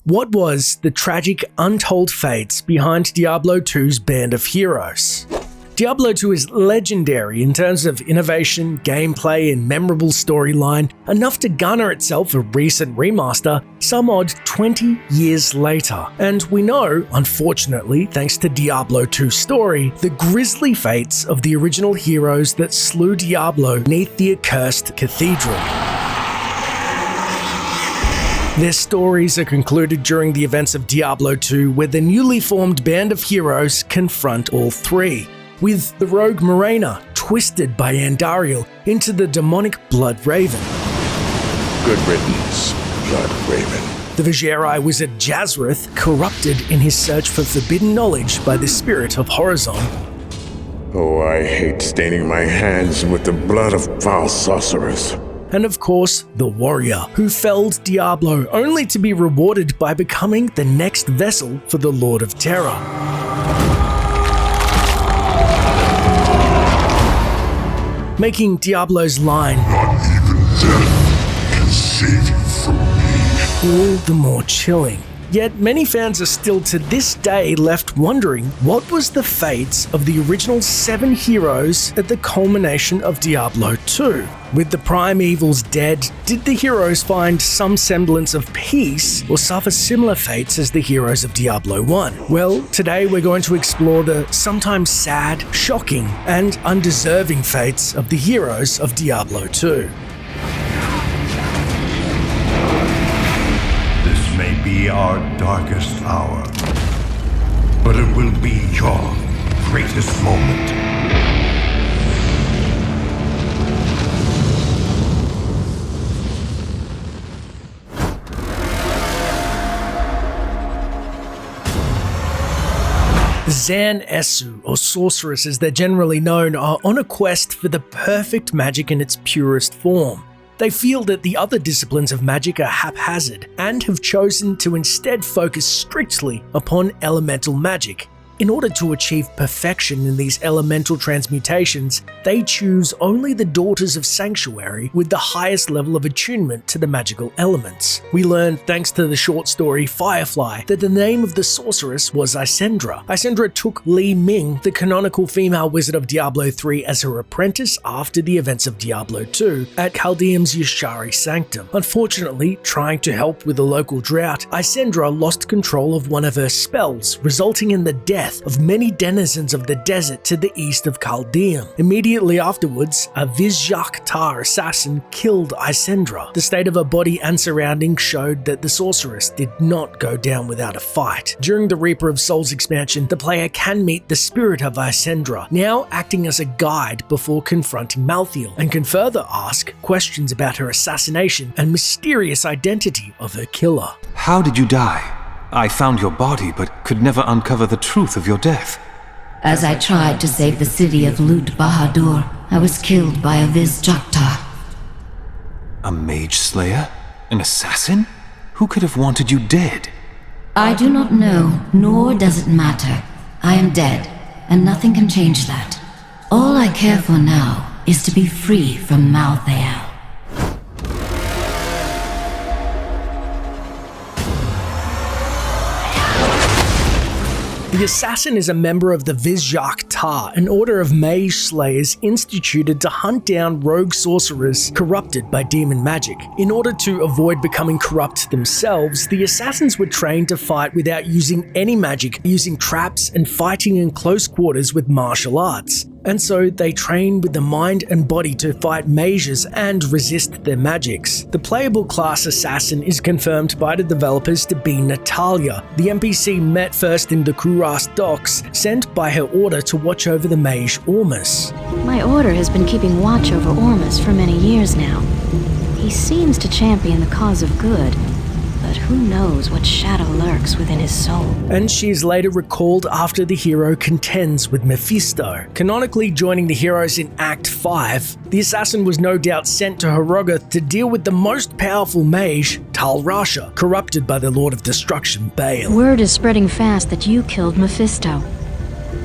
What was the tragic, untold fates behind Diablo 2's Band of Heroes? Diablo 2 is legendary in terms of innovation, gameplay, and memorable storyline, enough to garner itself a recent remaster some odd 20 years later. And we know, unfortunately, thanks to Diablo 2's story, the grisly fates of the original heroes that slew Diablo beneath the accursed cathedral. Their stories are concluded during the events of Diablo 2, where the newly formed Band of Heroes confront all three, with the rogue Morena twisted by Andariel into the demonic Blood Raven. Good riddance, Blood Raven. The Viserai wizard Jazrith corrupted in his search for forbidden knowledge by the spirit of Horizon. Oh, I hate staining my hands with the blood of foul sorcerers. And of course, the warrior, who felled Diablo only to be rewarded by becoming the next vessel for the Lord of Terror. Making Diablo's line, "Not even death can save you from me," all the more chilling. Yet many fans are still to this day left wondering what was the fates of the original 7 heroes at the culmination of Diablo 2. With the primevals dead, did the heroes find some semblance of peace or suffer similar fates as the heroes of Diablo 1? Well, today we're going to explore the sometimes sad, shocking, and undeserving fates of the heroes of Diablo 2. May be our darkest hour, but it will be your greatest moment. Zan Esu, or Sorceress as they're generally known, are on a quest for the perfect magic in its purest form. They feel that the other disciplines of magic are haphazard and have chosen to instead focus strictly upon elemental magic. In order to achieve perfection in these elemental transmutations, they choose only the Daughters of Sanctuary with the highest level of attunement to the magical elements. We learn, thanks to the short story Firefly, that the name of the sorceress was Isendra. Isendra took Li Ming, the canonical female wizard of Diablo 3, as her apprentice after the events of Diablo 2 at Chaldeum's Yashari Sanctum. Unfortunately, trying to help with the local drought, Isendra lost control of one of her spells, resulting in the death of many denizens of the desert to the east of Chaldeum. Immediately afterwards, a Vizjak Tar assassin killed Isendra. The state of her body and surroundings showed that the sorceress did not go down without a fight. During the Reaper of Souls expansion, the player can meet the spirit of Isendra, now acting as a guide before confronting Malthael, and can further ask questions about her assassination and mysterious identity of her killer. How did you die? I found your body, but could never uncover the truth of your death. As I tried to save the city of Lut Bahadur, I was killed by a Vizjakta. A mage slayer? An assassin? Who could have wanted you dead? I do not know, nor does it matter. I am dead, and nothing can change that. All I care for now is to be free from Malthael. The assassin is a member of the Vizjak Tar, an order of mage slayers instituted to hunt down rogue sorcerers corrupted by demon magic. In order to avoid becoming corrupt themselves, the assassins were trained to fight without using any magic, using traps and fighting in close quarters with martial arts. And so they train with the mind and body to fight mages and resist their magics. The playable class assassin is confirmed by the developers to be Natalia, the NPC met first in the Kuras docks, sent by her order to watch over the mage Ormus. My order has been keeping watch over Ormus for many years now. He seems to champion the cause of good, but who knows what shadow lurks within his soul. And she is later recalled after the hero contends with Mephisto. Canonically joining the heroes in Act 5, the assassin was no doubt sent to Herogoth to deal with the most powerful mage, Tal Rasha, corrupted by the Lord of Destruction, Baal. Word is spreading fast that you killed Mephisto.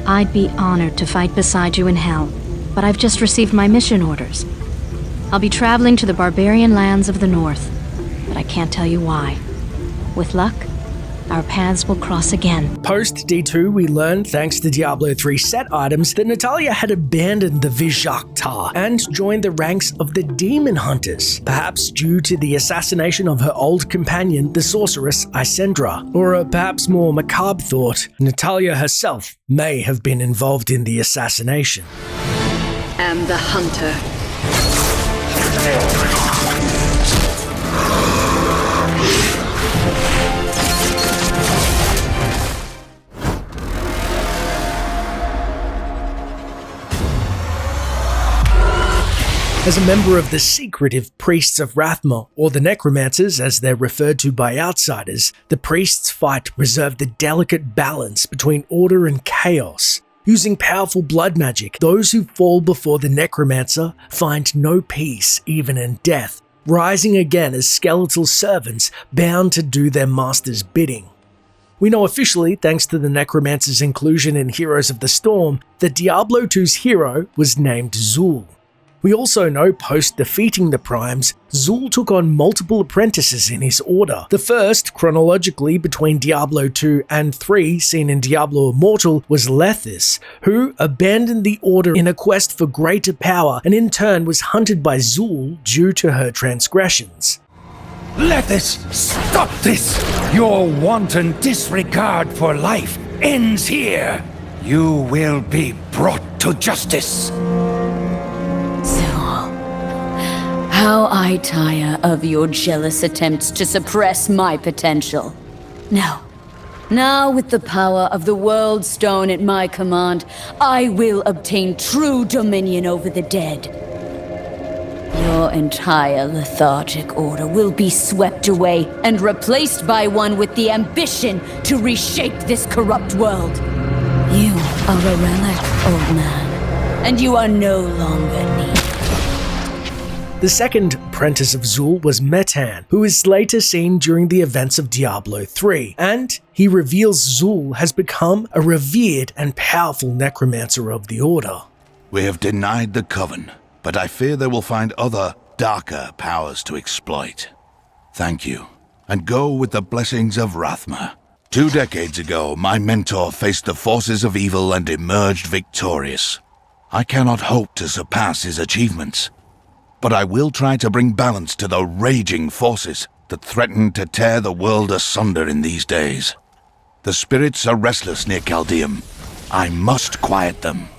I'd be honored to fight beside you in hell, but I've just received my mission orders. I'll be traveling to the barbarian lands of the north, but I can't tell you why. With luck, our paths will cross again. Post D2, we learned, thanks to Diablo 3 set items, that Natalia had abandoned the Vizhaktar and joined the ranks of the Demon Hunters, perhaps due to the assassination of her old companion, the sorceress Isendra. Or a perhaps more macabre thought, Natalia herself may have been involved in the assassination. Am the hunter. As a member of the secretive Priests of Rathma, or the Necromancers as they're referred to by outsiders, the priests fight to preserve the delicate balance between order and chaos. Using powerful blood magic, those who fall before the Necromancer find no peace even in death, rising again as skeletal servants bound to do their master's bidding. We know officially, thanks to the Necromancer's inclusion in Heroes of the Storm, that Diablo 2's hero was named Xul. We also know post defeating the Primes, Xul took on multiple apprentices in his order. The first, chronologically between Diablo 2 and 3, seen in Diablo Immortal, was Lethis, who abandoned the order in a quest for greater power and in turn was hunted by Xul due to her transgressions. Lethis, stop this! Your wanton disregard for life ends here! You will be brought to justice! How I tire of your jealous attempts to suppress my potential. No. Now, with the power of the World Stone at my command, I will obtain true dominion over the dead. Your entire lethargic order will be swept away and replaced by one with the ambition to reshape this corrupt world. You are a relic, old man, and you are no longer needed. The second apprentice of Xul was Metan, who is later seen during the events of Diablo 3, and he reveals Xul has become a revered and powerful necromancer of the Order. We have denied the Coven, but I fear they will find other, darker powers to exploit. Thank you, and go with the blessings of Rathma. 2 decades ago, my mentor faced the forces of evil and emerged victorious. I cannot hope to surpass his achievements, but I will try to bring balance to the raging forces that threaten to tear the world asunder in these days. The spirits are restless near Caldeum. I must quiet them.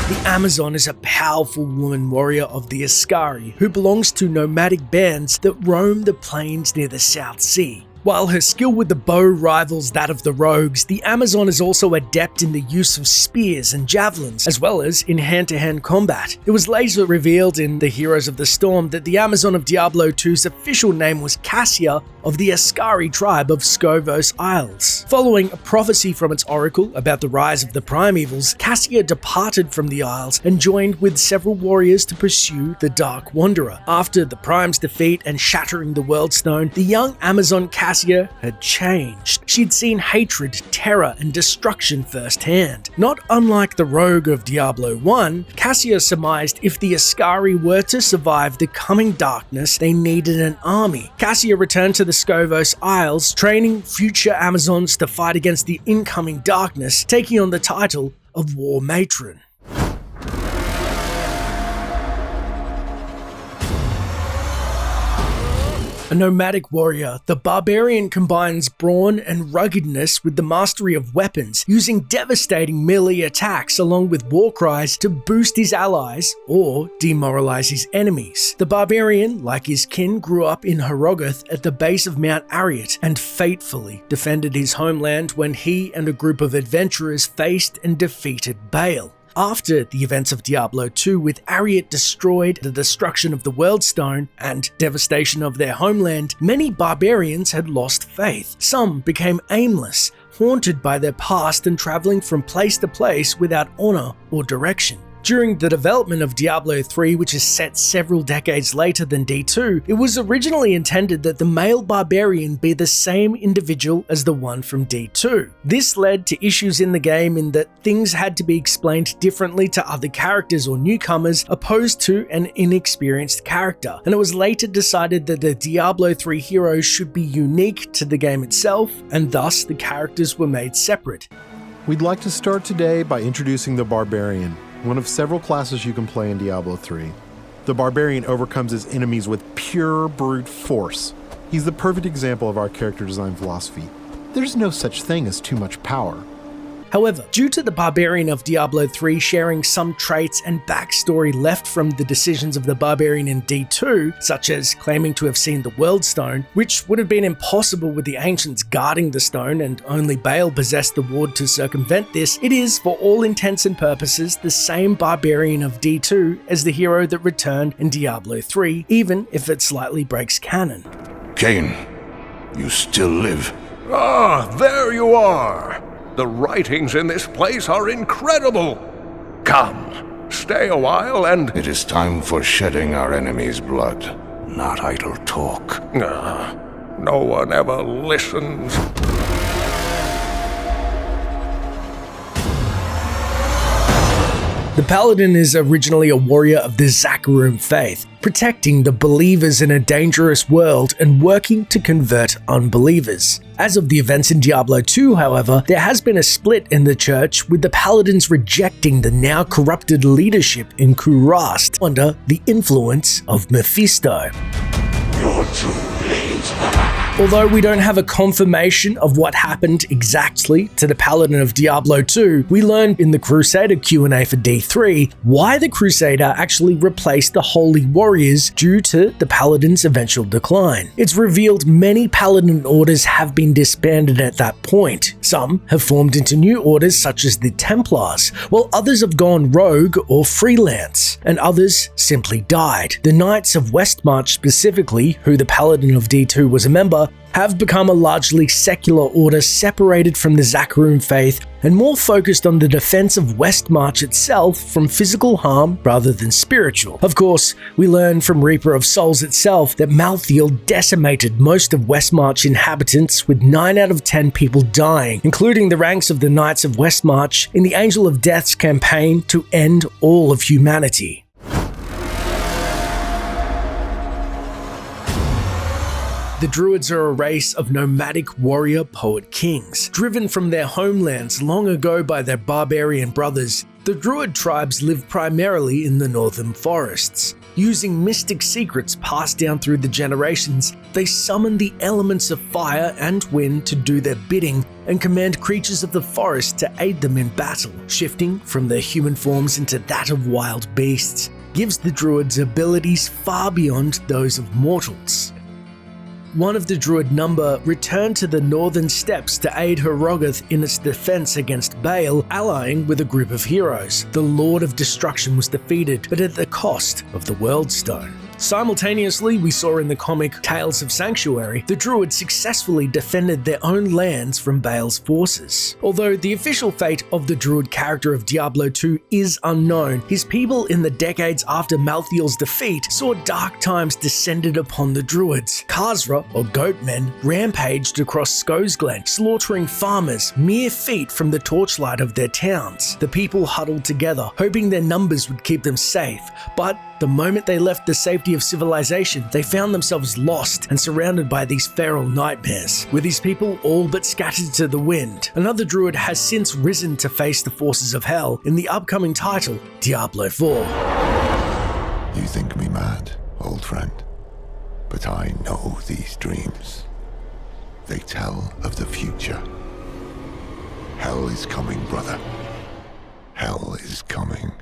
The Amazon is a powerful woman warrior of the Ascari who belongs to nomadic bands that roam the plains near the South Sea. While her skill with the bow rivals that of the rogues, the Amazon is also adept in the use of spears and javelins, as well as in hand-to-hand combat. It was later revealed in the Heroes of the Storm that the Amazon of Diablo 2's official name was Cassia of the Ascari tribe of Scovos Isles. Following a prophecy from its oracle about the rise of the Primevals, Cassia departed from the Isles and joined with several warriors to pursue the Dark Wanderer. After the Prime's defeat and shattering the World Stone, the young Amazon Cassia had changed. She'd seen hatred, terror, and destruction firsthand. Not unlike the rogue of Diablo 1, Cassia surmised if the Ascari were to survive the coming darkness, they needed an army. Cassia returned to the Scovos Isles, training future Amazons to fight against the incoming darkness, taking on the title of War Matron. A nomadic warrior, the barbarian combines brawn and ruggedness with the mastery of weapons, using devastating melee attacks along with war cries to boost his allies or demoralize his enemies. The barbarian, like his kin, grew up in Hrogoth at the base of Mount Arreat and faithfully defended his homeland when he and a group of adventurers faced and defeated Baal. After the events of Diablo 2, with Arreat destroyed, the destruction of the World Stone, and devastation of their homeland, many barbarians had lost faith. Some became aimless, haunted by their past and traveling from place to place without honor or direction. During the development of Diablo 3, which is set several decades later than D2, it was originally intended that the male barbarian be the same individual as the one from D2. This led to issues in the game in that things had to be explained differently to other characters or newcomers opposed to an inexperienced character, and it was later decided that the Diablo 3 heroes should be unique to the game itself, and thus the characters were made separate. We'd like to start today by introducing the Barbarian, one of several classes you can play in Diablo 3. The Barbarian overcomes his enemies with pure brute force. He's the perfect example of our character design philosophy. There's no such thing as too much power. However, due to the Barbarian of Diablo 3 sharing some traits and backstory left from the decisions of the Barbarian in D2, such as claiming to have seen the World Stone, which would have been impossible with the Ancients guarding the stone and only Baal possessed the ward to circumvent this, it is, for all intents and purposes, the same Barbarian of D2 as the hero that returned in Diablo 3, even if it slightly breaks canon. Cain, you still live. Ah, there you are! The writings in this place are incredible! Come, stay a while and... It is time for shedding our enemy's blood, not idle talk. No one ever listens. The Paladin is originally a warrior of the Zakarum faith, protecting the believers in a dangerous world and working to convert unbelievers. As of the events in Diablo 2, however, there has been a split in the church, with the Paladins rejecting the now corrupted leadership in Kurast under the influence of Mephisto. You're too late. Although we don't have a confirmation of what happened exactly to the Paladin of Diablo 2, we learned in the Crusader Q&A for D3 why the Crusader actually replaced the Holy Warriors due to the Paladin's eventual decline. It's revealed many Paladin orders have been disbanded at that point. Some have formed into new orders such as the Templars, while others have gone rogue or freelance, and others simply died. The Knights of Westmarch specifically, who the Paladin of D2 was a member, have become a largely secular order separated from the Zakarum faith and more focused on the defense of Westmarch itself from physical harm rather than spiritual. Of course, we learn from Reaper of Souls itself that Malthael decimated most of Westmarch inhabitants, with 9 out of 10 people dying, including the ranks of the Knights of Westmarch in the Angel of Death's campaign to end all of humanity. The Druids are a race of nomadic warrior poet kings. Driven from their homelands long ago by their barbarian brothers, the Druid tribes live primarily in the northern forests. Using mystic secrets passed down through the generations, they summon the elements of fire and wind to do their bidding and command creatures of the forest to aid them in battle. Shifting from their human forms into that of wild beasts gives the Druids abilities far beyond those of mortals. One of the Druid number returned to the northern steppes to aid Herogoth in its defense against Baal, allying with a group of heroes. The Lord of Destruction was defeated, but at the cost of the World Stone. Simultaneously, we saw in the comic Tales of Sanctuary, the Druids successfully defended their own lands from Baal's forces. Although the official fate of the Druid character of Diablo 2 is unknown, his people in the decades after Malthael's defeat saw dark times descended upon the Druids. Khazra, or Goatmen, rampaged across Skosglen, slaughtering farmers mere feet from the torchlight of their towns. The people huddled together, hoping their numbers would keep them safe, but the moment they left the safety of civilization, they found themselves lost and surrounded by these feral nightmares, with his people all but scattered to the wind. Another Druid has since risen to face the forces of hell in the upcoming title, Diablo 4. You think me mad, old friend, but I know these dreams. They tell of the future. Hell is coming, brother. Hell is coming.